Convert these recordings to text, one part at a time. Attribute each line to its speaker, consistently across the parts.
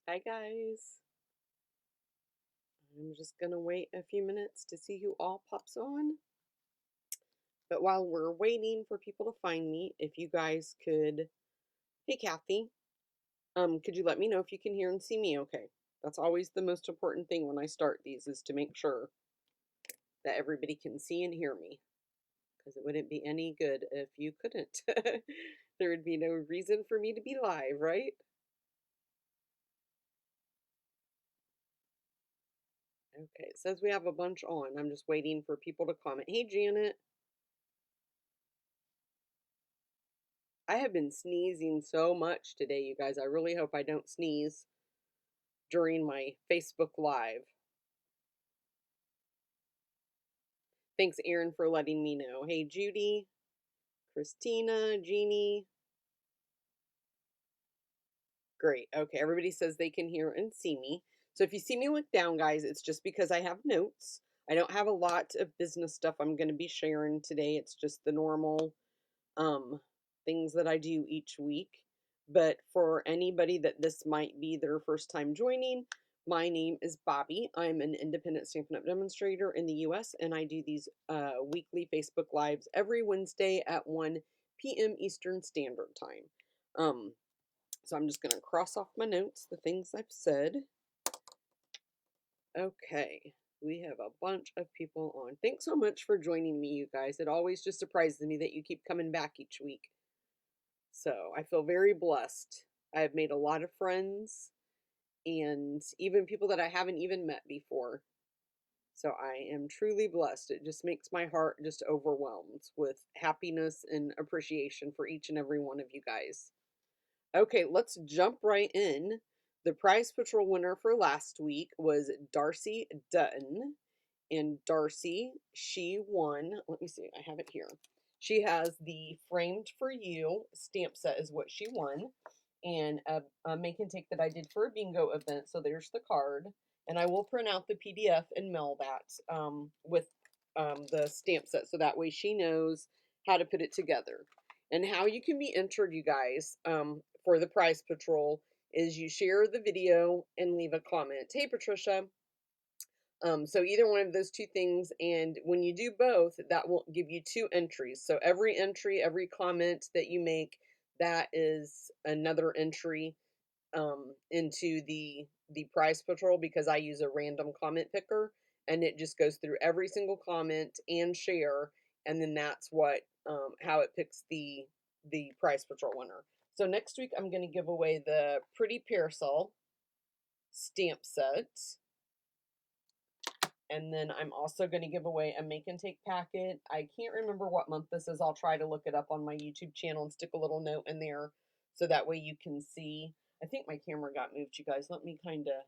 Speaker 1: Hi guys. I'm just gonna wait a few minutes to see who all pops on. But while we're waiting for people to find me, if you guys could, hey Kathy, could you let me know if you can hear and see me okay? That's always the most important thing when I start these is to make sure that everybody can see and hear me. Because it wouldn't be any good if you couldn't. There would be no reason for me to be live, right? Okay, it says we have a bunch on. I'm just waiting for people to comment. Hey Janet. I have been sneezing so much today, you guys. I really hope I don't sneeze during my Facebook Live. Thanks, Erin, for letting me know. Hey, Judy, Christina, Jeannie. Great. Okay, everybody says they can hear and see me. So if you see me look down, guys, it's just because I have notes. I don't have a lot of business stuff I'm going to be sharing today. It's just the normal um, things that I do each week. But for anybody that this might be their first time joining, my name is Bobby. I'm an independent Stampin' Up! Demonstrator in the US, and I do these weekly Facebook Lives every Wednesday at 1 p.m. Eastern Standard Time. Um, so I'm just going to cross off my notes, the things I've said. Okay, we have a bunch of people on. Thanks so much for joining me, you guys. It always just surprises me that you keep coming back each week. So I feel very blessed. I've made a lot of friends and even people that I haven't even met before. So I am truly blessed. It just makes my heart just overwhelmed with happiness and appreciation for each and every one of you guys. Okay, let's jump right in. The Prize Patrol winner for last week was Darcy Dutton. And Darcy, she won. Let me see, I have it here. She has the Framed for You stamp set, is what she won. And a make and take that I did for a bingo event. So there's the card. And I will print out the PDF and mail that with the stamp set. So that way she knows how to put it together. And how you can be entered, you guys, for the Prize Patrol is you share the video and leave a comment. Hey, Patricia. So either one of those two things, and when you do both, that will give you two entries. So every entry, every comment that you make, that is another entry into the Prize Patrol because I use a random comment picker, and it just goes through every single comment and share, and then that's what how it picks the Prize Patrol winner. So next week I'm going to give away the Pretty Parasol stamp set. And then I'm also going to give away a make and take packet. I can't remember what month this is. I'll try to look it up on my YouTube channel and stick a little note in there so that way you can see. I think my camera got moved, you guys. Let me kind of,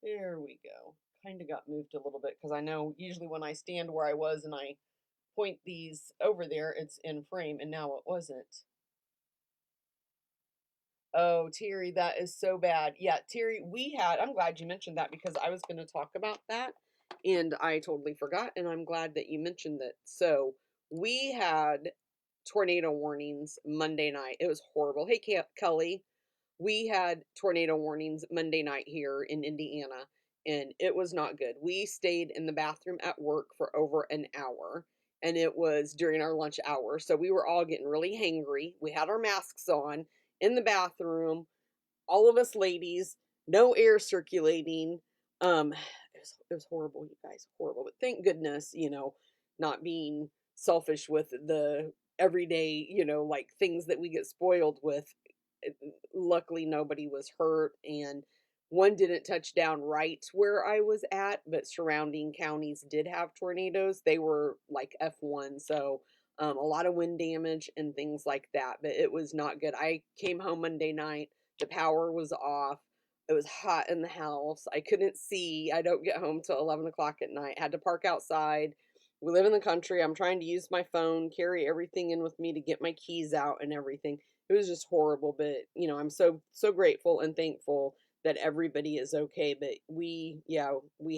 Speaker 1: there we go. Kind of got moved a little bit because I know usually when I stand where I was and I point these over there, it's in frame, and now it wasn't. Oh, Terry, that is so bad. Yeah, Terry, I'm glad you mentioned that because I was going to talk about that and I totally forgot. And I'm glad that you mentioned that. So we had tornado warnings Monday night. It was horrible. Hey, Kelly, we had tornado warnings Monday night here in Indiana and it was not good. We stayed in the bathroom at work for over an hour and it was during our lunch hour. So we were all getting really hangry. We had our masks on in the bathroom, all of us ladies, no air circulating. It was horrible, you guys, horrible. But thank goodness, not being selfish with the everyday, like things that we get spoiled with. Luckily, nobody was hurt, and one didn't touch down right where I was at, but surrounding counties did have tornadoes. They were like F1, so a lot of wind damage and things like that. But it was not good. I came home Monday night. The power was off. It was hot in the house. I couldn't see. I don't get home till 11 o'clock at night. Had to park outside. We live in the country. I'm trying to use my phone, carry everything in with me to get my keys out and everything. It was just horrible, but I'm so grateful and thankful that everybody is okay. But we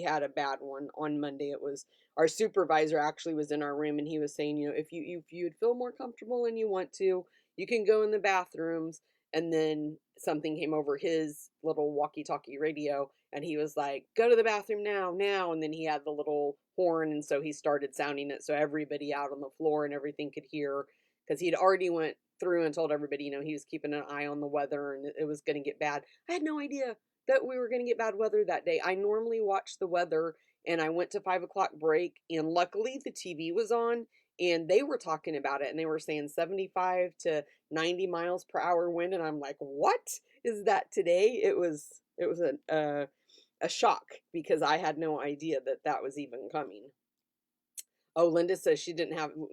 Speaker 1: had a bad one on Monday. It was our supervisor actually was in our room and he was saying, if you'd feel more comfortable and you want to, you can go in the bathrooms And then something came over his little walkie-talkie radio, and he was like, "Go to the bathroom now, now." And then he had the little horn, and so he started sounding it so everybody out on the floor and everything could hear, because he'd already went through and told everybody, he was keeping an eye on the weather and it was going to get bad. I had no idea that we were going to get bad weather that day. I normally watch the weather, and I went to 5 o'clock break, and luckily the TV was on, and they were talking about it, and they were saying 75 to 90 miles per hour wind, and I'm like, what is that today? It was a shock, because I had no idea that that was even coming. Oh, Linda says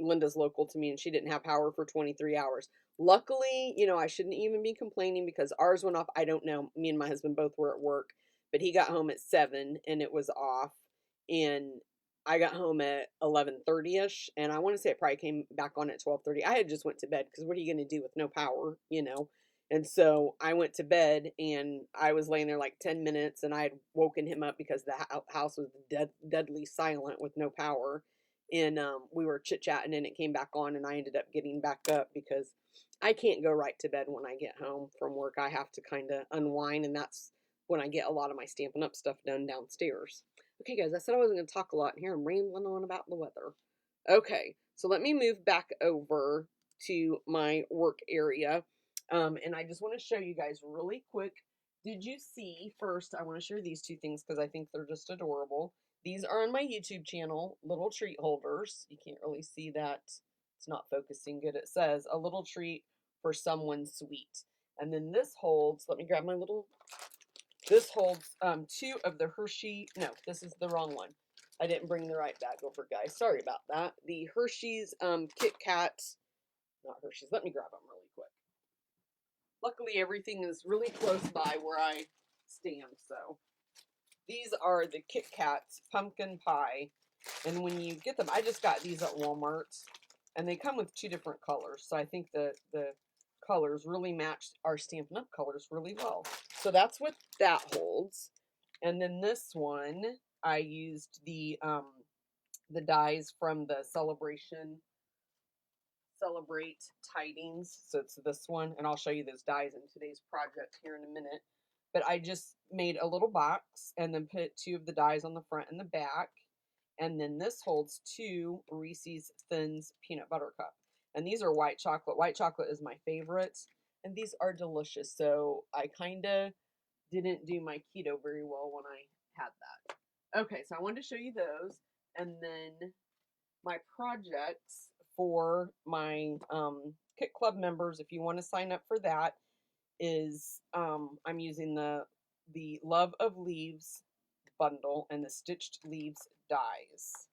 Speaker 1: Linda's local to me, and she didn't have power for 23 hours. Luckily, I shouldn't even be complaining, because ours went off. I don't know. Me and my husband both were at work, but he got home at 7 and it was off. And I got home at 11:30ish, and I want to say it probably came back on at 12:30. I had just went to bed, because what are you going to do with no power? And so I went to bed, and I was laying there like 10 minutes, and I had woken him up because the house was deadly silent with no power. And we were chit-chatting, and it came back on, and I ended up getting back up, because I can't go right to bed when I get home from work. I have to kind of unwind, and that's when I get a lot of my Stampin' Up! Stuff done downstairs. Okay, guys, I said I wasn't going to talk a lot, and here I'm rambling on about the weather. Okay, so let me move back over to my work area, and I just want to show you guys really quick. Did you see, first, I want to share these two things because I think they're just adorable. These are on my YouTube channel, little treat holders. You can't really see that. It's not focusing good. It says, "A little treat for someone sweet." And then this holds, let me grab my little, this holds two of the Hershey, no, this is the wrong one. I didn't bring the right bag over, guys. Sorry about that. The Hershey's Kit Kat, not Hershey's, let me grab them really quick. Luckily, everything is really close by where I stand, so. These are the Kit Kats pumpkin pie, and when you get them, I just got these at Walmart, and they come with two different colors, so I think the colors really match our Stampin' Up! Colors really well. So that's what that holds. And then this one, I used the dies from the Celebrate Tidings. So it's this one, and I'll show you those dies in today's project here in a minute. But I just made a little box and then put two of the dies on the front and the back. And then this holds two Reese's Thins peanut butter cup. And these are white chocolate. White chocolate is my favorite. And these are delicious. So I kind of didn't do my keto very well when I had that. Okay, so I wanted to show you those. And then my projects for my Kit Club members, if you want to sign up for that, is I'm using the Love of Leaves bundle and the Stitched Leaves dies.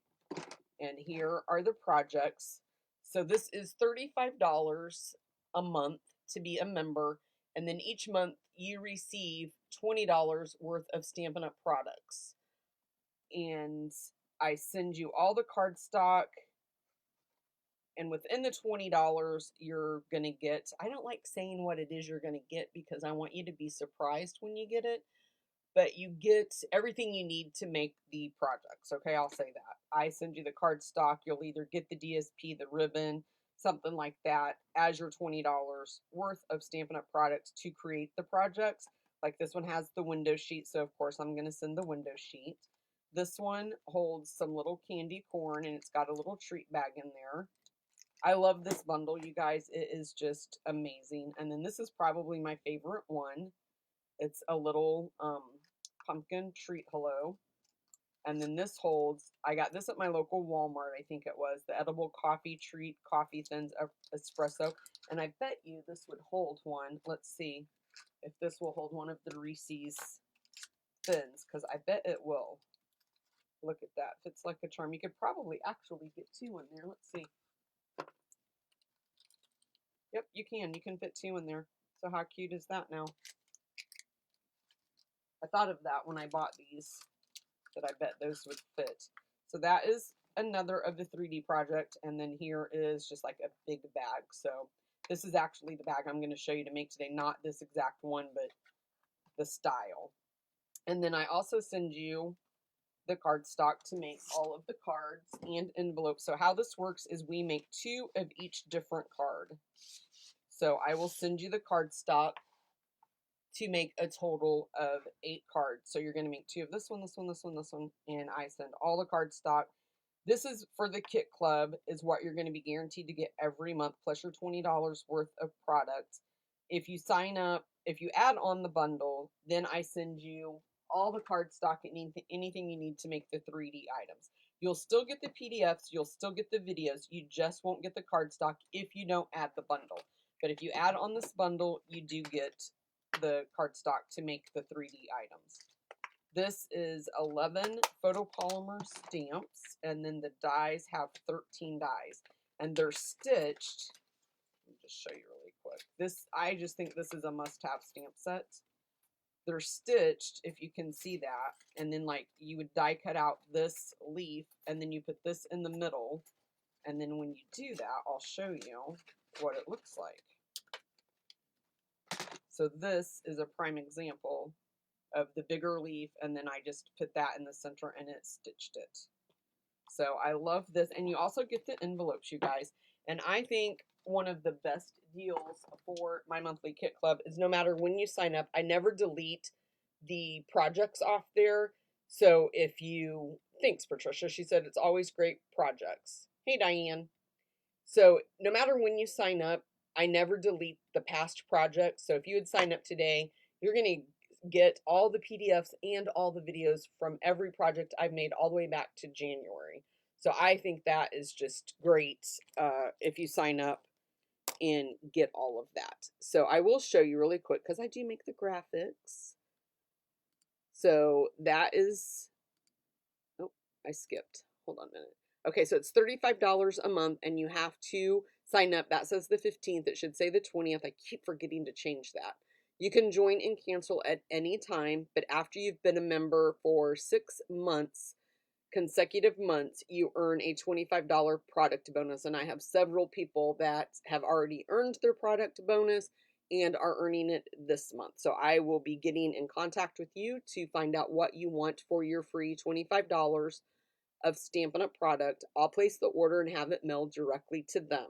Speaker 1: And here are the projects. So this is $35 a month to be a member, and then each month you receive $20 worth of Stampin' Up! Products. And I send you all the cardstock, and within the $20 you're going to get, I don't like saying what it is you're going to get because I want you to be surprised when you get it, but you get everything you need to make the projects. Okay, I'll say that. I send you the cardstock. You'll either get the DSP, the ribbon, something like that, as your $20 worth of Stampin' Up! Products to create the projects. Like this one has the window sheet, so of course I'm going to send the window sheet. This one holds some little candy corn, and it's got a little treat bag in there. I love this bundle, you guys. It is just amazing. And then this is probably my favorite one. It's a little pumpkin treat hello. And then this holds, I got this at my local Walmart, I think it was, the edible coffee treat, coffee thins espresso. And I bet you this would hold one. Let's see if this will hold one of the Reese's thins, because I bet it will. Look at that. Fits like a charm. You could probably actually get two in there. Let's see. Yep, you can. You can fit two in there. So how cute is that now? I thought of that when I bought these, that I bet those would fit. So that is another of the 3D project. And then here is just like a big bag. So this is actually the bag I'm going to show you to make today. Not this exact one, but the style. And then I also send you the cardstock to make all of the cards and envelopes. So how this works is we make two of each different card. So I will send you the cardstock to make a total of 8 cards. So you're going to make 2 of this one, this one, this one, this one, and I send all the cardstock. This is for the kit club, is what you're going to be guaranteed to get every month, plus your $20 worth of products. If you sign up, if you add on the bundle, then I send you all the cardstock and anything you need to make the 3D items. You'll still get the PDFs, you'll still get the videos, you just won't get the cardstock if you don't add the bundle. But if you add on this bundle, you do get the cardstock to make the 3D items. This is 11 photopolymer stamps, and then the dies have 13 dies, and they're stitched. Let me just show you really quick. I just think this is a must-have stamp set. They're stitched, if you can see that, and then like you would die cut out this leaf, and then you put this in the middle, and then when you do that, I'll show you what it looks like. So this is a prime example of the bigger leaf, and then I just put that in the center and it stitched it. So I love this, and you also get the envelopes, you guys. And I think one of the best deals for my monthly kit club is no matter when you sign up, I never delete the projects off there. So if you, thanks Patricia, she said it's always great projects. Hey Diane. So no matter when you sign up, I never delete the past projects. So if you would sign up today, you're going to get all the PDFs and all the videos from every project I've made all the way back to January. So I think that is just great if you sign up and get all of that. So I will show you really quick because I do make the graphics. So that is, oh, I skipped. Hold on a minute. Okay, so it's $35 a month and you have to sign up. That says the 15th. It should say the 20th. I keep forgetting to change that. You can join and cancel at any time, but after you've been a member for 6 months, consecutive months, you earn a $25 product bonus. And I have several people that have already earned their product bonus and are earning it this month. So I will be getting in contact with you to find out what you want for your free $25 of Stampin' Up! Product. I'll place the order and have it mailed directly to them.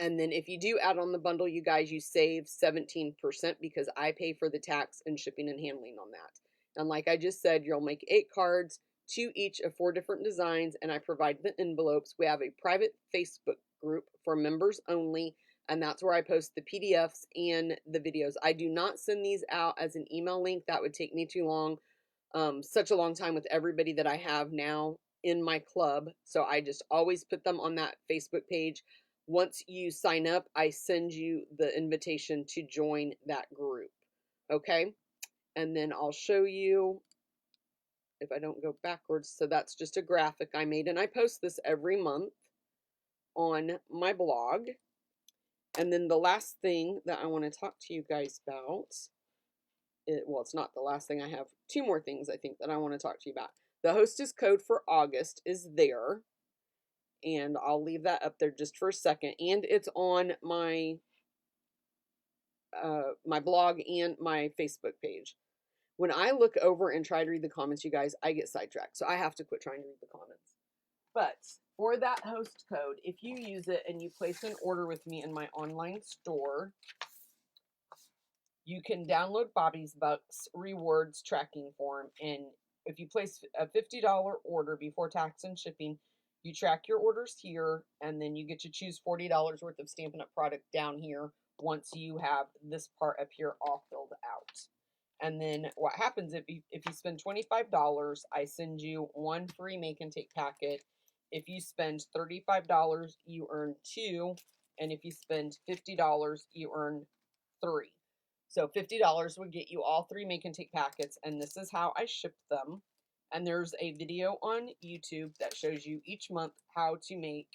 Speaker 1: And then if you do add on the bundle, you guys, you save 17% because I pay for the tax and shipping and handling on that. And like I just said, you'll make 8 cards, 2 each of 4 different designs, and I provide the envelopes. We have a private Facebook group for members only, and that's where I post the PDFs and the videos. I do not send these out as an email link. That would take me too long. Such a long time with everybody that I have now in my club. So I just always put them on that Facebook page. Once you sign up, I send you the invitation to join that group. Okay. And then I'll show you if I don't go backwards. So that's just a graphic I made, and I post this every month on my blog. And then the last thing that I want to talk to you guys about, well, it's not the last thing. I have 2 more things I think that I want to talk to you about. The hostess code for August is there, and I'll leave that up there just for a second. And it's on my my blog and my Facebook page. When I look over and try to read the comments, you guys, I get sidetracked. So I have to quit trying to read the comments. But for that host code, if you use it and you place an order with me in my online store, you can download Bobby's Bucks rewards tracking form. And if you place a $50 order before tax and shipping, you track your orders here, and then you get to choose $40 worth of Stampin' Up! Product down here once you have this part up here all filled out. And then what happens if you spend $25, I send you 1 free make and take packet. If you spend $35, you earn 2. And if you spend $50, you earn 3. So $50 would get you all 3 make and take packets, and this is how I ship them. And there's a video on YouTube that shows you each month how to make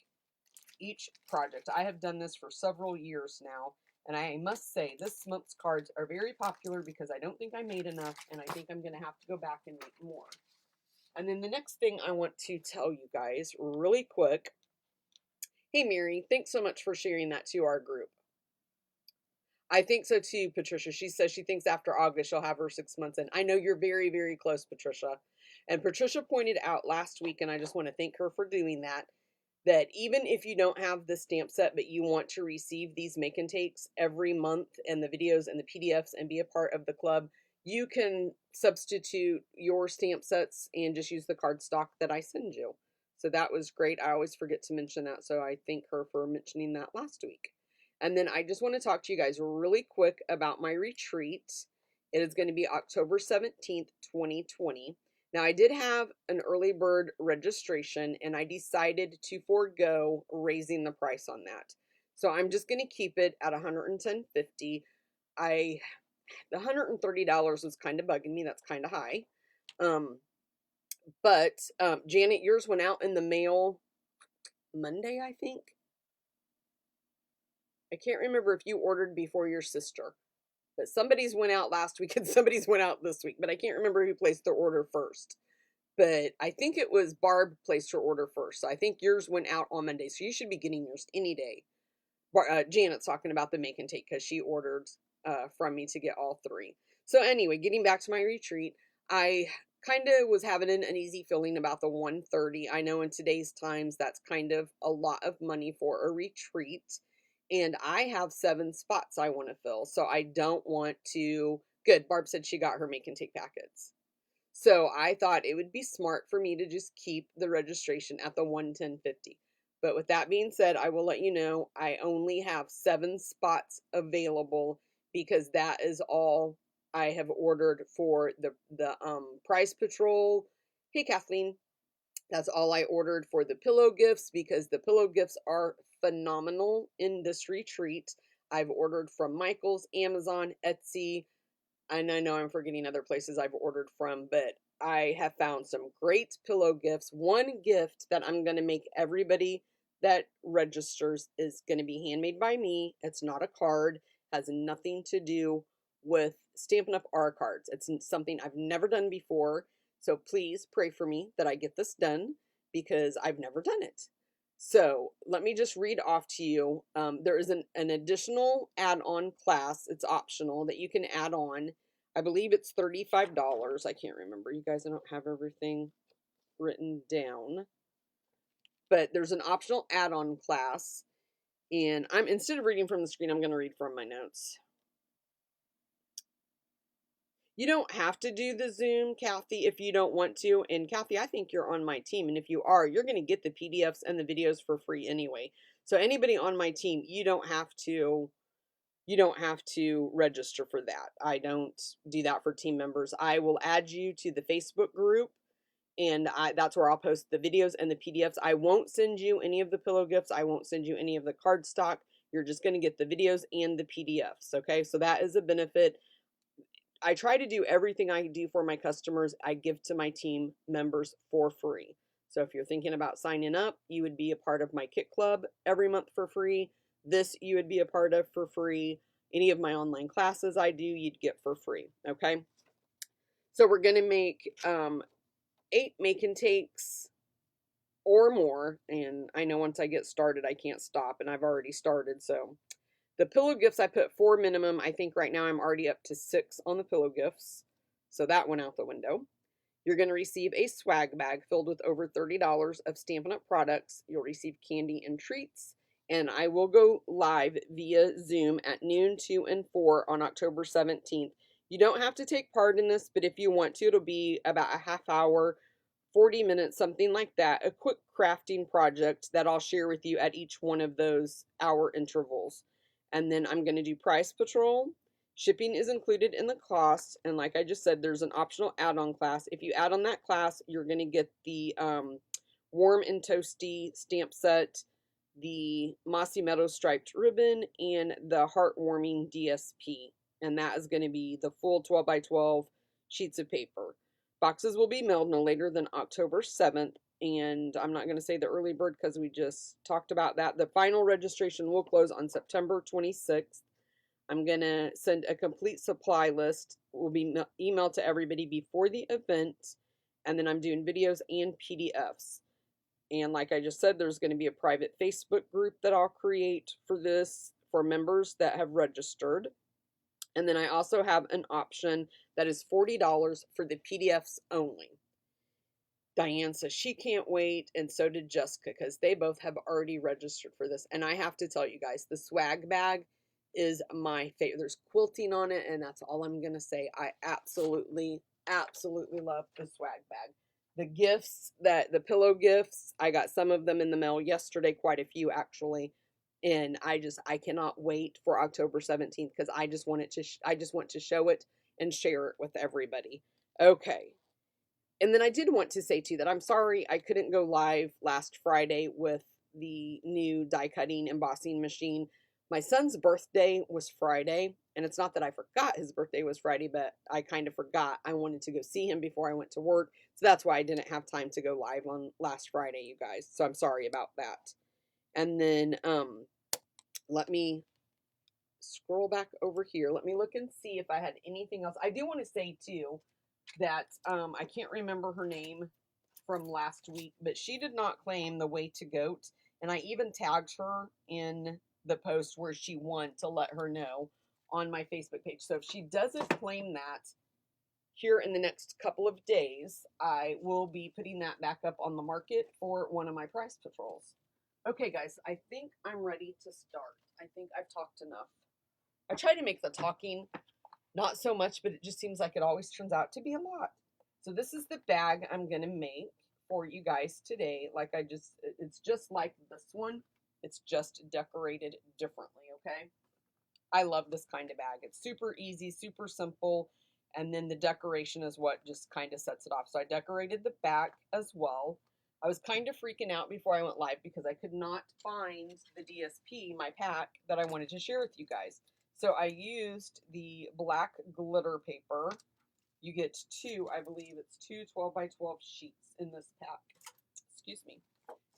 Speaker 1: each project. I have done this for several years now, and I must say this month's cards are very popular because I don't think I made enough, and I think I'm going to have to go back and make more. And then the next thing I want to tell you guys really quick. Hey Mary, thanks so much for sharing that to our group. I think so too, Patricia. She says she thinks after August she'll have her 6 months in. I know you're very, very close, Patricia. And Patricia pointed out last week, and I just want to thank her for doing that. that even if you don't have the stamp set, but you want to receive these make and takes every month and the videos and the PDFs and be a part of the club, you can substitute your stamp sets and just use the cardstock that I send you. So that was great. I always forget to mention that, so I thank her for mentioning that last week. And then I just want to talk to you guys really quick about my retreat. It is going to be October 17th, 2020. Now, I did have an early bird registration, and I decided to forego raising the price on that. So I'm just going to keep it at $110.50. The $130 was kind of bugging me. That's kind of high. But Janet, yours went out in the mail Monday, I think. I can't remember if you ordered before your sister, but somebody's went out last week and somebody's went out this week, but I can't remember who placed their order first. But I think it was Barb placed her order first. So I think yours went out on Monday. So you should be getting yours any day. Janet's talking about the make and take because she ordered from me to get all three. So anyway, getting back to my retreat, I kind of was having an uneasy feeling about the 130. I know in today's times that's kind of a lot of money for a retreat. And I have 7 spots I want to fill. So I don't want to. Good. Barb said she got her make and take packets. So I thought it would be smart for me to just keep the registration at the 110.50. But with that being said, I will let you know I only have 7 spots available because that is all I have ordered for the Prize Patrol. Hey Kathleen, that's all I ordered for the pillow gifts because the pillow gifts are phenomenal in this retreat. I've ordered from Michaels, Amazon, Etsy, and I know I'm forgetting other places I've ordered from, but I have found some great pillow gifts. One gift that I'm going to make everybody that registers is going to be handmade by me. It's not a card, has nothing to do with Stampin' Up! Our cards. It's something I've never done before. So please pray for me that I get this done because I've never done it. So let me just read off to you. There is an additional add-on class. It's optional that you can add on. I believe it's $35. I can't remember. You guys, I don't have everything written down. But there's an optional add-on class. And instead of reading from the screen, I'm going to read from my notes. You don't have to do the Zoom, Kathy, if you don't want to. And Kathy, I think you're on my team. And if you are, you're going to get the PDFs and the videos for free anyway. So anybody on my team, you don't have to register for that. I don't do that for team members. I will add you to the Facebook group, and that's where I'll post the videos and the PDFs. I won't send you any of the pillow gifts. I won't send you any of the cardstock. You're just going to get the videos and the PDFs, okay? So that is a benefit. I try to do everything I do for my customers, I give to my team members for free. So if you're thinking about signing up, you would be a part of my Kit Club every month for free. This you would be a part of for free. Any of my online classes I do, you'd get for free, okay? So we're going to make 8 make and takes or more, and I know once I get started, I can't stop, and I've already started, so the pillow gifts, I put 4 minimum. I think right now I'm already up to 6 on the pillow gifts. So that went out the window. You're going to receive a swag bag filled with over $30 of Stampin' Up! Products. You'll receive candy and treats. And I will go live via Zoom at noon, 2, and 4 on October 17th. You don't have to take part in this, but if you want to, it'll be about a half hour, 40 minutes, something like that. A quick crafting project that I'll share with you at each one of those hour intervals. And then I'm going to do Price Patrol. Shipping is included in the cost. And like I just said, there's an optional add-on class. If you add on that class, you're going to get the Warm and Toasty stamp set, the Mossy Meadow striped ribbon, and the Heartwarming DSP. And that is going to be the full 12 by 12 sheets of paper. Boxes will be mailed no later than October 7th. And I'm not going to say the early bird because we just talked about that. The final registration will close on September 26th. I'm going to send a complete supply list. Will be emailed to everybody before the event. And then I'm doing videos and PDFs. And like I just said, there's going to be a private Facebook group that I'll create for this for members that have registered. And then I also have an option that is $40 for the PDFs only. Diane says she can't wait, and so did Jessica, because they both have already registered for this. And I have to tell you guys, the swag bag is my favorite. There's quilting on it, and that's all I'm gonna say. I absolutely, absolutely love the swag bag. The gifts, the pillow gifts, I got some of them in the mail yesterday, quite a few actually. And I cannot wait for October 17th, because I just want to show it and share it with everybody. Okay. And then I did want to say too that I'm sorry I couldn't go live last Friday with the new die cutting embossing machine. My son's birthday was Friday, and it's not that I forgot his birthday was Friday, but I kind of forgot I wanted to go see him before I went to work. So that's why I didn't have time to go live on last Friday, you guys. So I'm sorry about that. And then let me scroll back over here. Let me look and see if I had anything else. I do want to say too that I can't remember her name from last week, but she did not claim the Way to Goat, and I even tagged her in the post where she won to let her know on my Facebook page. So if she doesn't claim that here in the next couple of days, I will be putting that back up on the market for one of my prize patrols. Okay, guys, I think I'm ready to start. I think I've talked enough. I try to make the talking not so much, but it just seems like it always turns out to be a lot. So this is the bag I'm going to make for you guys today. It's just like this one. It's just decorated differently, okay? I love this kind of bag. It's super easy, super simple, and then the decoration is what just kind of sets it off. So I decorated the back as well. I was kind of freaking out before I went live because I could not find the DSP, my pack, that I wanted to share with you guys. So I used the black glitter paper. You get two, I believe it's two 12 by 12 sheets in this pack. Excuse me.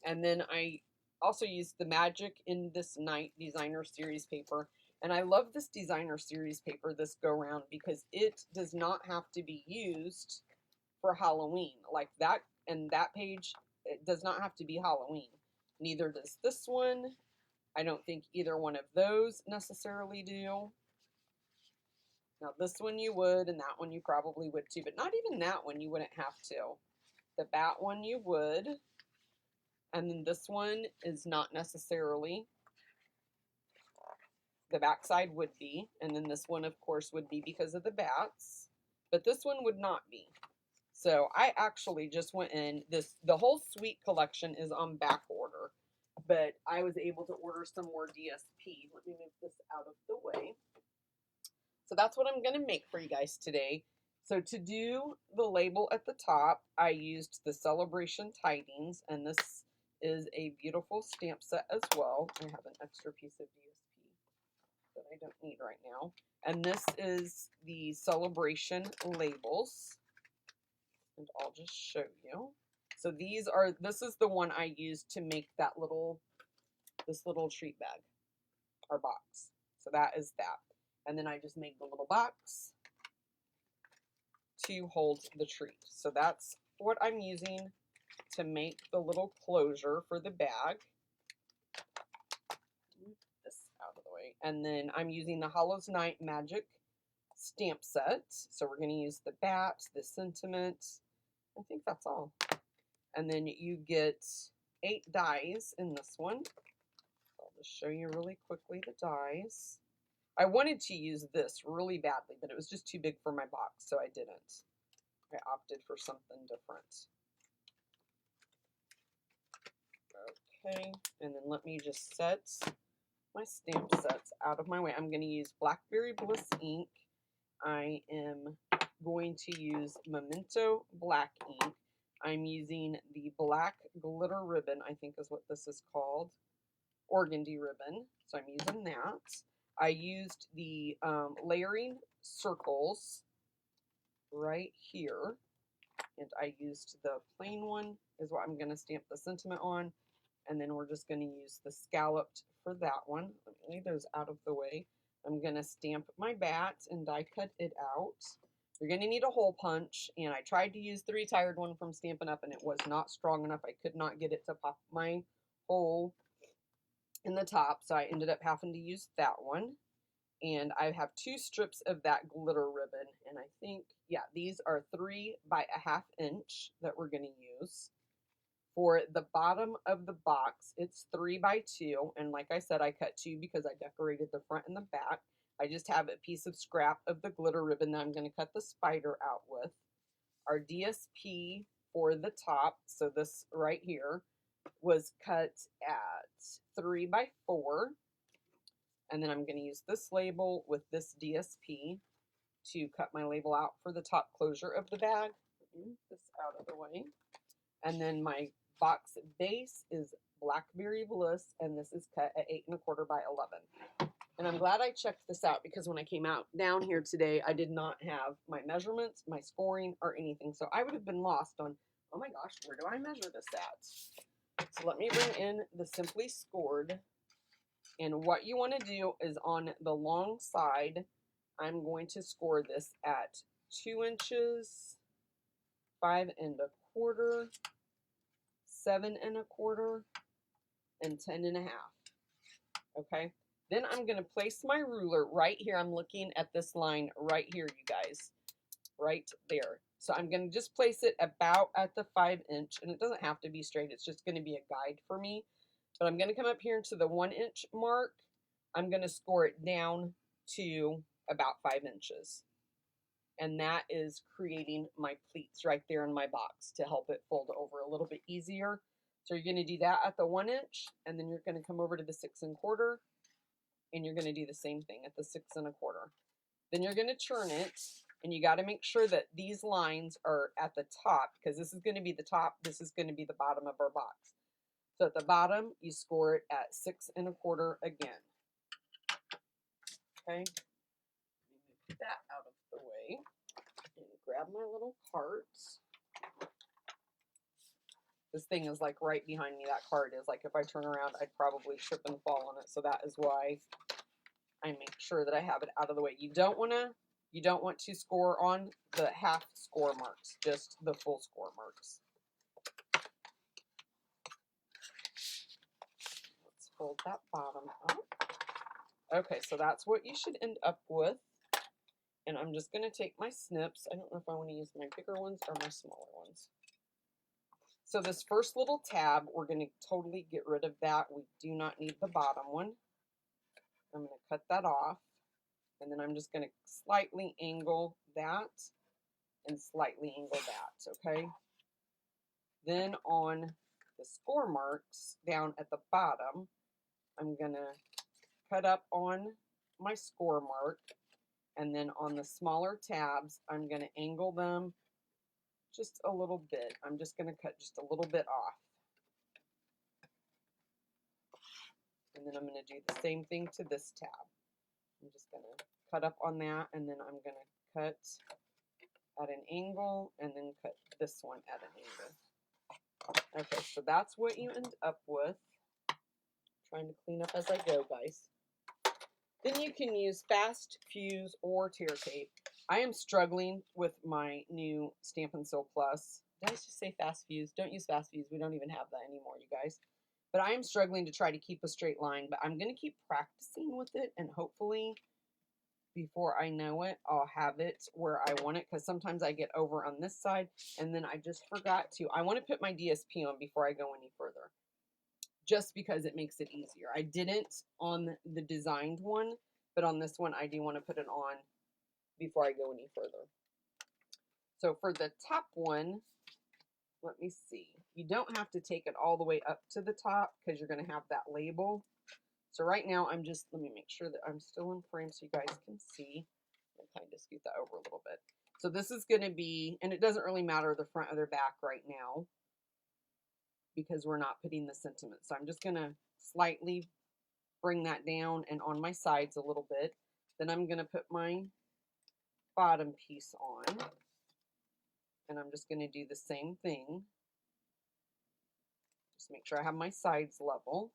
Speaker 1: And then I also used the Magic in This Night designer series paper. And I love this designer series paper this go round because it does not have to be used for Halloween. Like that, and that page, it does not have to be Halloween. Neither does this one. I don't think either one of those necessarily do. Now this one you would, and that one you probably would too, but not even that one you wouldn't have to. The bat one you would, and then this one is not necessarily. The backside would be, and then this one of course would be because of the bats, but this one would not be. So I actually just went in, the whole suite collection is on back order, but I was able to order some more DSP. Let me move this out of the way. So that's what I'm going to make for you guys today. So to do the label at the top, I used the Celebration Tidings, and this is a beautiful stamp set as well. I have an extra piece of DSP that I don't need right now. And this is the Celebration labels. And I'll just show you. So this is the one I used to make this little treat bag or box. So that is that. And then I just made the little box to hold the treat. So that's what I'm using to make the little closure for the bag. Move this out of the way. And then I'm using the Hallows Night Magic stamp set. So we're going to use the bat, the sentiment. I think that's all. And then you get 8 dies in this one. I'll just show you really quickly the dies. I wanted to use this really badly, but it was just too big for my box, so I didn't. I opted for something different. Okay, and then let me just set my stamp sets out of my way. I'm going to use Blackberry Bliss ink. I am going to use Memento Black ink. I'm using the black glitter ribbon, I think is what this is called. Organdy ribbon, so I'm using that. I used the layering circles right here, and I used the plain one is what I'm going to stamp the sentiment on, and then we're just going to use the scalloped for that one. Let me lay those out of the way. I'm going to stamp my bat and die cut it out. You're going to need a hole punch, and I tried to use the retired one from Stampin' Up, and it was not strong enough. I could not get it to pop my hole in the top, so I ended up having to use that one. And I have 2 strips of that glitter ribbon, and I think, yeah, these are 3 by a half inch that we're going to use. For the bottom of the box, it's 3 by 2, and like I said, I cut 2 because I decorated the front and the back. I just have a piece of scrap of the glitter ribbon that I'm going to cut the spider out with. Our DSP for the top, so this right here, was cut at 3 by 4. And then I'm going to use this label with this DSP to cut my label out for the top closure of the bag. Move this out of the way. And then my box base is Blackberry Bliss, and this is cut at 8 1/4 by 11. And I'm glad I checked this out because when I came out down here today, I did not have my measurements, my scoring, or anything. So I would have been lost on, oh my gosh, where do I measure this at? So let me bring in the Simply Scored. And what you want to do is on the long side, I'm going to score this at 2 inches, 5 1/4, 7 1/4, and 10 1/2. Okay. Then I'm going to place my ruler right here. I'm looking at this line right here, you guys, right there. So I'm going to just place it about at the 5 inch, and it doesn't have to be straight. It's just going to be a guide for me. But I'm going to come up here to the 1 inch mark. I'm going to score it down to about 5 inches. And that is creating my pleats right there in my box to help it fold over a little bit easier. So you're going to do that at the 1 inch, and then you're going to come over to the 6 1/4, and you're going to do the same thing at the 6 1/4. Then you're going to turn it, and you got to make sure that these lines are at the top, because this is going to be the top, this is going to be the bottom of our box. So at the bottom, you score it at 6 1/4 again. Okay, move that out of the way and grab my little cart. This thing is like right behind me. That cart is like, if I turn around, I'd probably trip and fall on it. So that is why I make sure that I have it out of the way. You don't want to score on the half score marks, just the full score marks. Let's fold that bottom up. Okay, so that's what you should end up with. And I'm just going to take my snips. I don't know if I want to use my bigger ones or my smaller ones. So this first little tab, we're going to totally get rid of that. We do not need the bottom one. I'm going to cut that off. And then I'm just going to slightly angle that and slightly angle that, okay? Then on the score marks down at the bottom, I'm going to cut up on my score mark. And then on the smaller tabs, I'm going to angle them just a little bit. I'm just going to cut just a little bit off. And then I'm going to do the same thing to this tab. I'm just going to cut up on that, and then I'm going to cut at an angle, and then cut this one at an angle. Okay, so that's what you end up with. I'm trying to clean up as I go, guys. Then you can use Fast Fuse or Tear Tape. I am struggling with my new Stampin' Seal Plus. Did I just say Fast Fuse? Don't use Fast Fuse. We don't even have that anymore, you guys. But I am struggling to try to keep a straight line, but I'm going to keep practicing with it, and hopefully before I know it, I'll have it where I want it, because sometimes I get over on this side, and then I just forgot to. I want to put my DSP on before I go any further, just because it makes it easier. I didn't on the designed one, but on this one, I do want to put it on before I go any further. So for the top one, let me see. You don't have to take it all the way up to the top because you're going to have that label. So right now, let me make sure that I'm still in frame so you guys can see. I'm kind of scoot that over a little bit. So this is going to be, and it doesn't really matter the front or the back right now because we're not putting the sentiment. So I'm just going to slightly bring that down and on my sides a little bit. Then I'm going to put my bottom piece on, and I'm just going to do the same thing. Just make sure I have my sides level.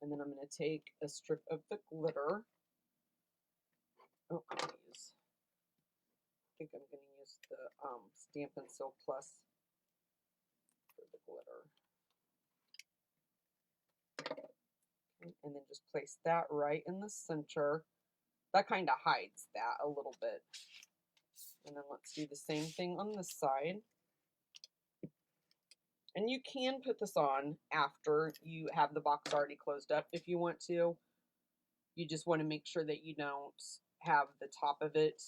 Speaker 1: And then I'm going to take a strip of the glitter. Oh, I think I'm going to use the Stampin' Seal Plus for the glitter. Okay, and then just place that right in the center. that kind of hides that a little bit. And then let's do the same thing on this side. And you can put this on after you have the box already closed up if you want to. You just want to make sure that you don't have the top of it,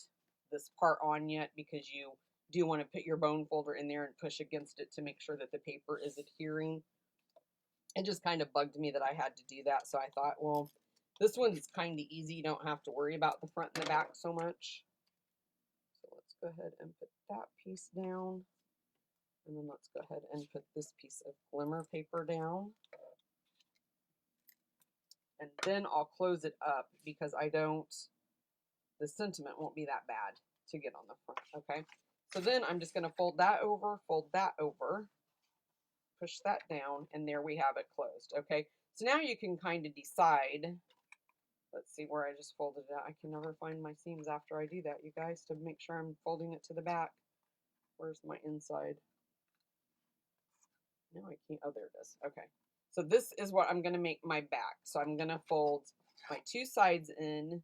Speaker 1: this part on yet, because you do want to put your bone folder in there and push against it to make sure that the paper is adhering. It just kind of bugged me that I had to do that, so I thought, well, this one's kind of easy. You don't have to worry about the front and the back so much. So let's go ahead and put that piece down. And then let's go ahead and put this piece of glimmer paper down. And then I'll close it up because the sentiment won't be that bad to get on the front, okay? So then I'm just going to fold that over, push that down, and there we have it closed, okay? So now you can kind of decide. Let's see where I just folded it out. I can never find my seams after I do that, you guys, to make sure I'm folding it to the back. Where's my inside? No, I can't. Oh, there it is. Okay. So this is what I'm going to make my back. So I'm going to fold my two sides in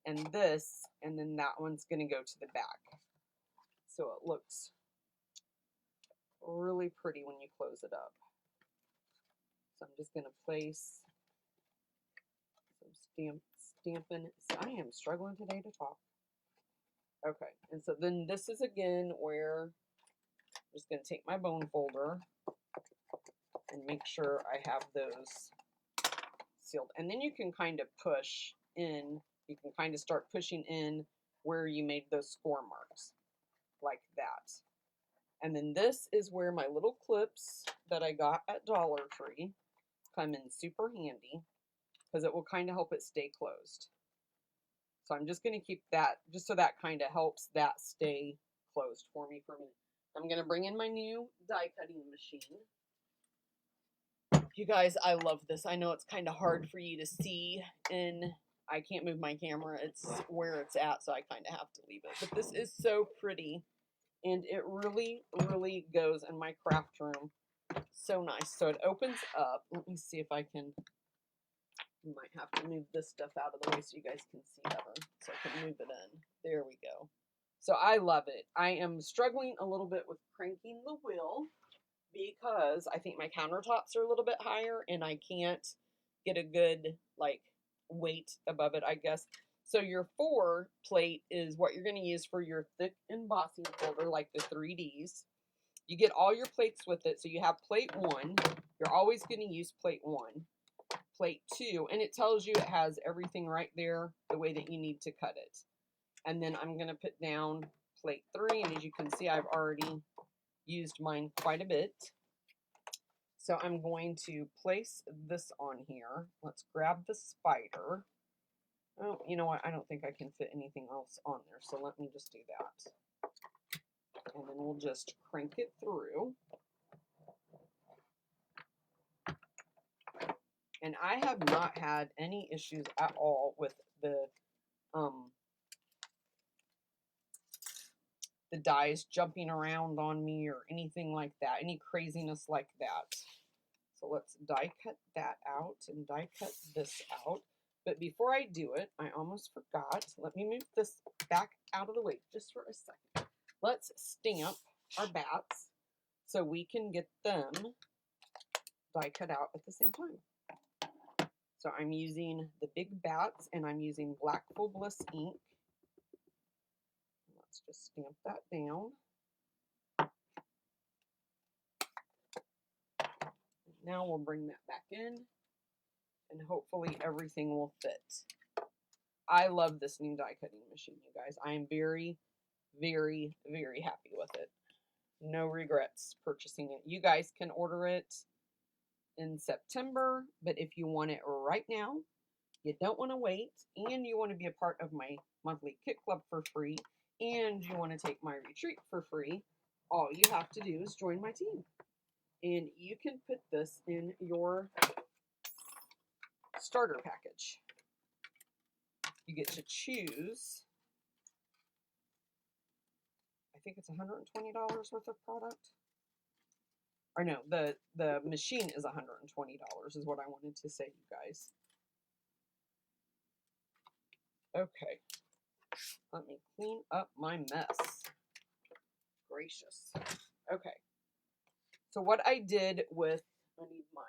Speaker 1: and this, and then that one's going to go to the back. So it looks really pretty when you close it up. So I'm just going to place some stamping. So I am struggling today to talk. Okay. And so then this is again where I'm just going to take my bone folder and make sure I have those sealed. And then you can kind of push in. You can kind of start pushing in where you made those score marks, like that. And then this is where my little clips that I got at Dollar Tree come in super handy, because it will kind of help it stay closed. So I'm just going to keep that, just so that kind of helps that stay closed for me for a minute. I'm going to bring in my new die cutting machine. You guys, I love this. I know it's kind of hard for you to see, and I can't move my camera. It's where it's at, so I kind of have to leave it. But this is so pretty, and it really, really goes in my craft room. So nice. So it opens up. Let me see if I can. You might have to move this stuff out of the way so you guys can see better. So I can move it in. There we go. So I love it. I am struggling a little bit with cranking the wheel, because I think my countertops are a little bit higher and I can't get a good like weight above it, I guess. So your 4 plate is what you're going to use for your thick embossing folder, like the 3Ds. You get all your plates with it. So you have plate 1. You're always going to use plate 1. Plate 2, and it tells you it has everything right there the way that you need to cut it. And then I'm going to put down plate 3, and as you can see, I've already used mine quite a bit. So I'm going to place this on here. Let's grab the spider. Oh, you know what? I don't think I can fit anything else on there. So let me just do that. And then we'll just crank it through. And I have not had any issues at all with the dies jumping around on me or anything like that, any craziness like that. So let's die cut that out and die cut this out. But before I do it, I almost forgot. Let me move this back out of the way just for a second. Let's stamp our bats so we can get them die cut out at the same time. So I'm using the big bats and I'm using Black Full Bliss ink. Let's just stamp that down. Now we'll bring that back in and hopefully everything will fit. I love this new die cutting machine, you guys. I am very, very, very happy with it. No regrets purchasing it. You guys can order it in September, but if you want it right now, you don't want to wait, and you want to be a part of my monthly Kit Club for free, and you want to take my retreat for free, all you have to do is join my team. And you can put this in your starter package. You get to choose, I think it's $120 worth of product. Or no, the machine is $120 is what I wanted to say, you guys. Okay, let me clean up my mess. Gracious. Okay, so what I did with, I need mine.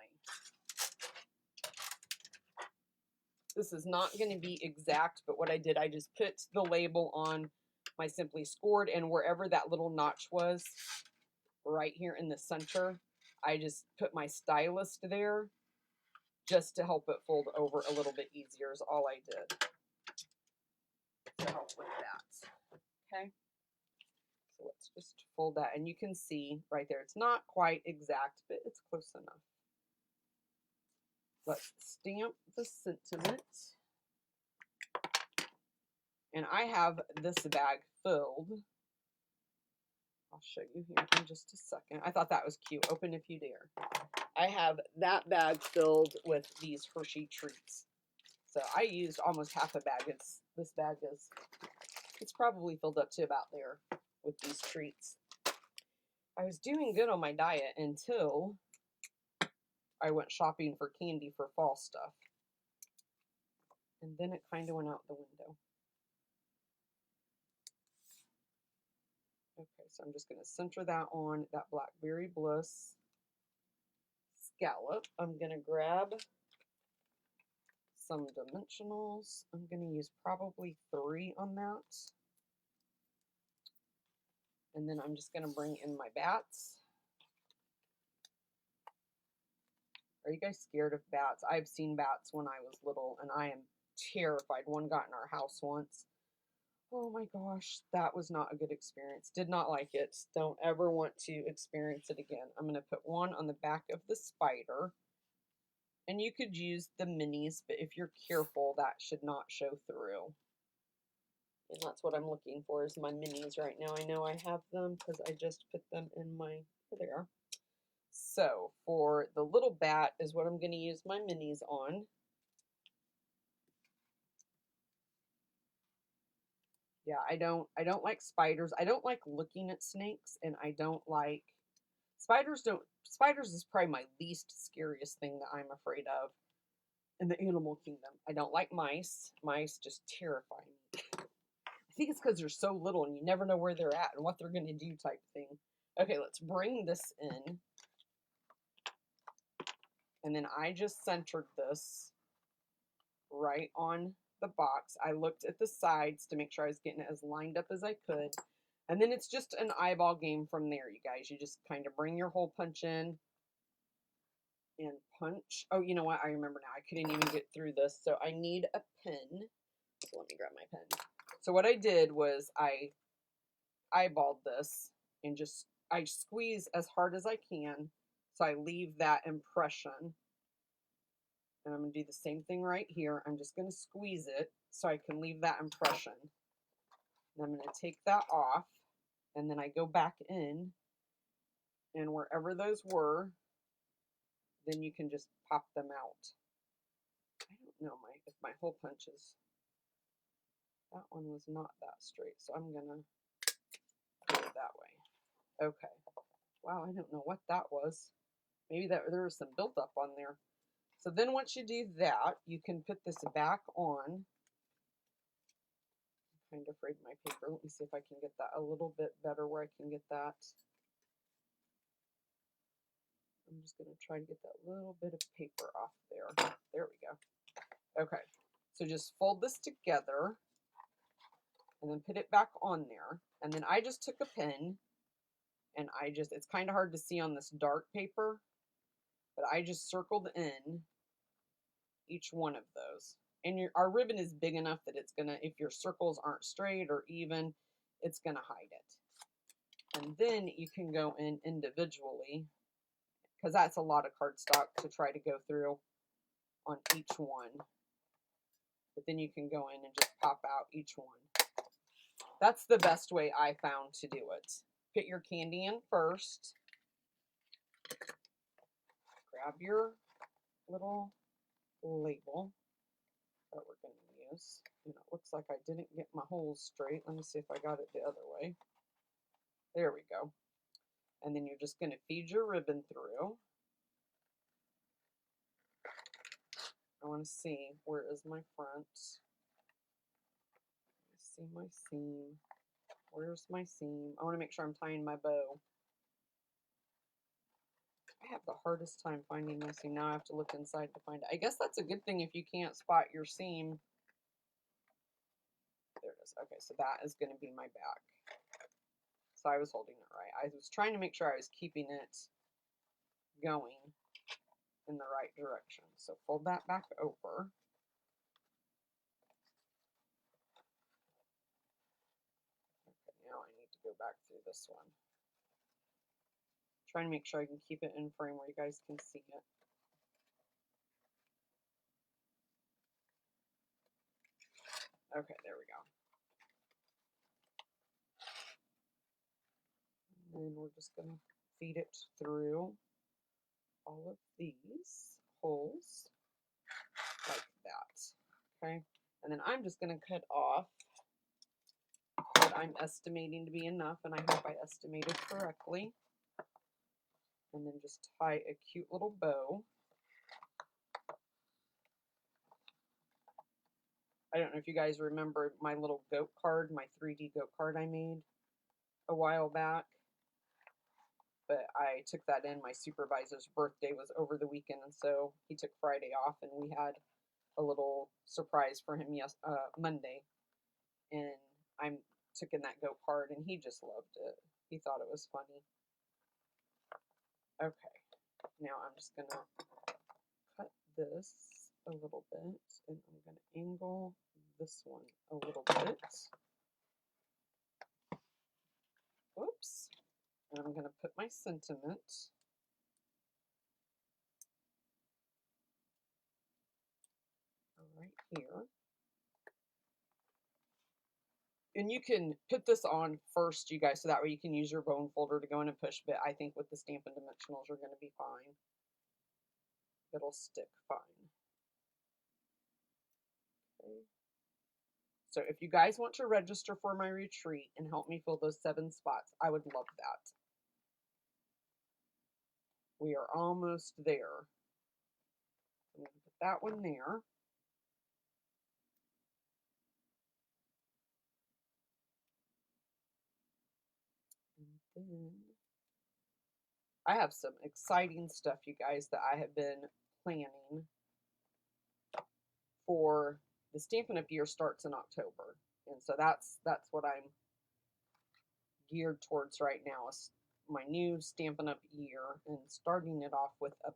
Speaker 1: This is not going to be exact, but what I did, I just put the label on my Simply Scored, and wherever that little notch was, right here in the center, I just put my stylus there just to help it fold over a little bit easier is all I did to help with that. Okay, so let's just fold that, and you can see right there, it's not quite exact, but it's close enough. Let's stamp the sentiment. And I have this bag filled. I'll show you here in just a second. I thought that was cute. Open if you dare. I have that bag filled with these Hershey treats. So I used almost half a bag. This bag is, it's probably filled up to about there with these treats. I was doing good on my diet until I went shopping for candy for fall stuff. And then it kind of went out the window. Okay, so I'm just going to center that on that Blackberry Bliss scallop. I'm going to grab some dimensionals. I'm going to use probably 3 on that. And then I'm just going to bring in my bats. Are you guys scared of bats? I've seen bats when I was little, and I am terrified. One got in our house once. Oh my gosh, that was not a good experience. Did not like it. Don't ever want to experience it again. I'm going to put one on the back of the spider. And you could use the minis, but if you're careful, that should not show through. And that's what I'm looking for is my minis right now. I know I have them because I just put them in my, here they are. So for the little bat is what I'm going to use my minis on. Yeah, I don't like spiders. I don't like looking at snakes, and I don't like spiders is probably my least scariest thing that I'm afraid of in the animal kingdom. I don't like mice. Mice just terrify me. I think it's because they're so little and you never know where they're at and what they're going to do type thing. Okay, let's bring this in. And then I just centered this right on the box. I looked at the sides to make sure I was getting it as lined up as I could. And then it's just an eyeball game from there, you guys. You just kind of bring your hole punch in and punch. Oh, you know what? I remember now. I couldn't even get through this. So I need a pen. So let me grab my pen. So what I did was I eyeballed this and just, I squeeze as hard as I can. So I leave that impression. And I'm going to do the same thing right here. I'm just going to squeeze it so I can leave that impression. And I'm going to take that off. And then I go back in. And wherever those were, then you can just pop them out. I don't know if my hole punches. That one was not that straight. So I'm going to go that way. Okay. Wow, I don't know what that was. Maybe there was some buildup on there. So then once you do that, you can put this back on. I'm kind of afraid of my paper. Let me see if I can get that a little bit better where I can get that. I'm just going to try to get that little bit of paper off there. There we go. Okay, so just fold this together and then put it back on there. And then I just took a pen and it's kind of hard to see on this dark paper, but I just circled in each one of those. And our ribbon is big enough that it's gonna, if your circles aren't straight or even, it's gonna hide it. And then you can go in individually, because that's a lot of cardstock to try to go through on each one. But then you can go in and just pop out each one. That's the best way I found to do it. Put your candy in first. Grab your little label that we're going to use. And it looks like I didn't get my holes straight. Let me see if I got it the other way. There we go. And then you're just going to feed your ribbon through. I want to see, where is my front? see my seam. Where's my seam? I want to make sure I'm tying my bow. I have the hardest time finding my seam. Now I have to look inside to find it. I guess that's a good thing if you can't spot your seam. There it is. Okay, so that is going to be my back. So I was holding it right. I was trying to make sure I was keeping it going in the right direction. So fold that back over. Okay, now I need to go back through this one. Trying to make sure I can keep it in frame where you guys can see it. Okay, there we go. And then we're just going to feed it through all of these holes like that. Okay, and then I'm just going to cut off what I'm estimating to be enough, and I hope I estimated correctly. And then just tie a cute little bow. I don't know if you guys remember my little goat card, my 3D goat card I made a while back. But I took that in. My supervisor's birthday was over the weekend, and so he took Friday off, and we had a little surprise for him Monday. And I took in that goat card, and he just loved it. He thought it was funny. Okay, now I'm just going to cut this a little bit, and I'm going to angle this one a little bit. Oops. And I'm going to put my sentiment right here. And you can put this on first, you guys, so that way you can use your bone folder to go in and push, but I think with the Stampin' Dimensionals, you're going to be fine. It'll stick fine. Okay. So if you guys want to register for my retreat and help me fill those 7 spots, I would love that. We are almost there. I'm going to put that one there. And then I have some exciting stuff, you guys, that I have been planning for. The Stampin' Up! Year starts in October. And so that's what I'm geared towards right now, is my new Stampin' Up! Year and starting it off with a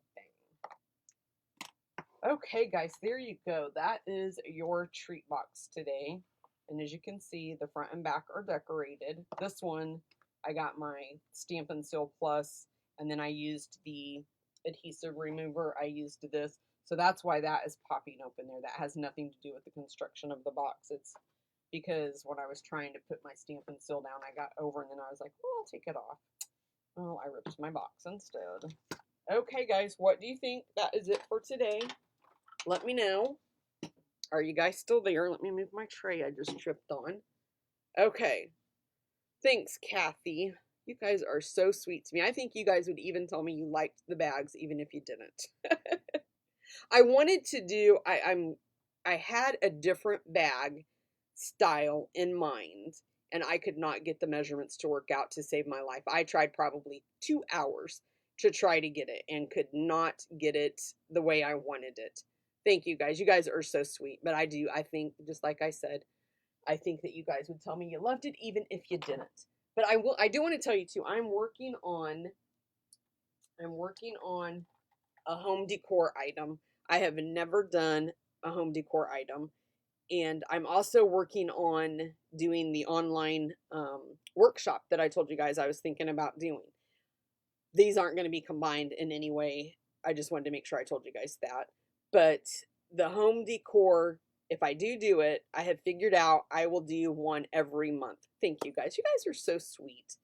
Speaker 1: bang. Okay, guys, there you go. That is your treat box today. And as you can see, the front and back are decorated. This one, I got my Stampin' Seal Plus, and then I used the adhesive remover. I used this. So that's why that is popping open there. That has nothing to do with the construction of the box. It's because when I was trying to put my Stampin' Seal down, I got over and then I was like, well, I'll take it off. Oh, I ripped my box instead. Okay, guys, what do you think? That is it for today. Let me know. Are you guys still there? Let me move my tray I just tripped on. Okay. Thanks, Kathy. You guys are so sweet to me. I think you guys would even tell me you liked the bags even if you didn't. I wanted to do, I had a different bag style in mind, and I could not get the measurements to work out to save my life. I tried probably 2 hours to try to get it and could not get it the way I wanted it. Thank you guys. You guys are so sweet. But I think, just like I said, I think that you guys would tell me you loved it even if you didn't. But I do want to tell you too, I'm working on a home decor item. I have never done a home decor item. And I'm also working on doing the online workshop that I told you guys I was thinking about doing. These aren't going to be combined in any way. I just wanted to make sure I told you guys that. But the home decor, if I do it, I have figured out I will do one every month. Thank you guys. You guys are so sweet.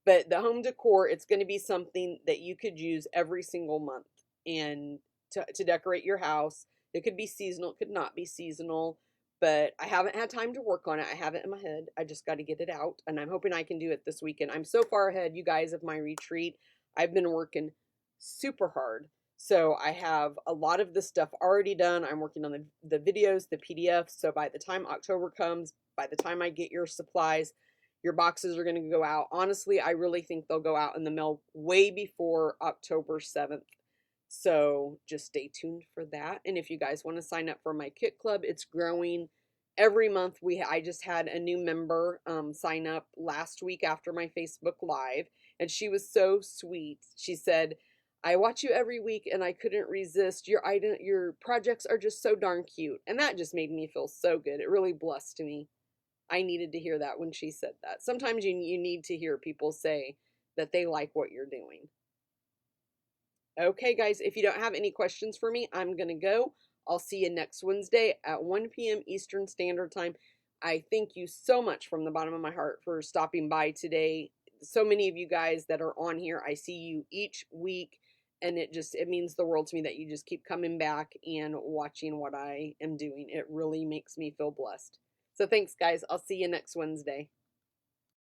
Speaker 1: But the home decor, it's going to be something that you could use every single month and to decorate your house. It could be seasonal, it could not be seasonal, but I haven't had time to work on it. I have it in my head. I just got to get it out, and I'm hoping I can do it this weekend. I'm so far ahead, you guys, of my retreat. I've been working super hard. So I have a lot of the stuff already done. I'm working on the videos, the PDFs. So by the time October comes, by the time I get your supplies, your boxes are going to go out. Honestly, I really think they'll go out in the mail way before October 7th. So just stay tuned for that. And if you guys want to sign up for my kit club, it's growing every month. I just had a new member sign up last week after my Facebook Live, and she was so sweet. She said, I watch you every week and I couldn't resist. Your projects are just so darn cute. And that just made me feel so good. It really blessed me. I needed to hear that when she said that. Sometimes you need to hear people say that they like what you're doing. Okay, guys, if you don't have any questions for me, I'm going to go. I'll see you next Wednesday at 1 p.m. Eastern Standard Time. I thank you so much from the bottom of my heart for stopping by today. So many of you guys that are on here, I see you each week, and it means the world to me that you just keep coming back and watching what I am doing. It really makes me feel blessed. So thanks, guys. I'll see you next Wednesday.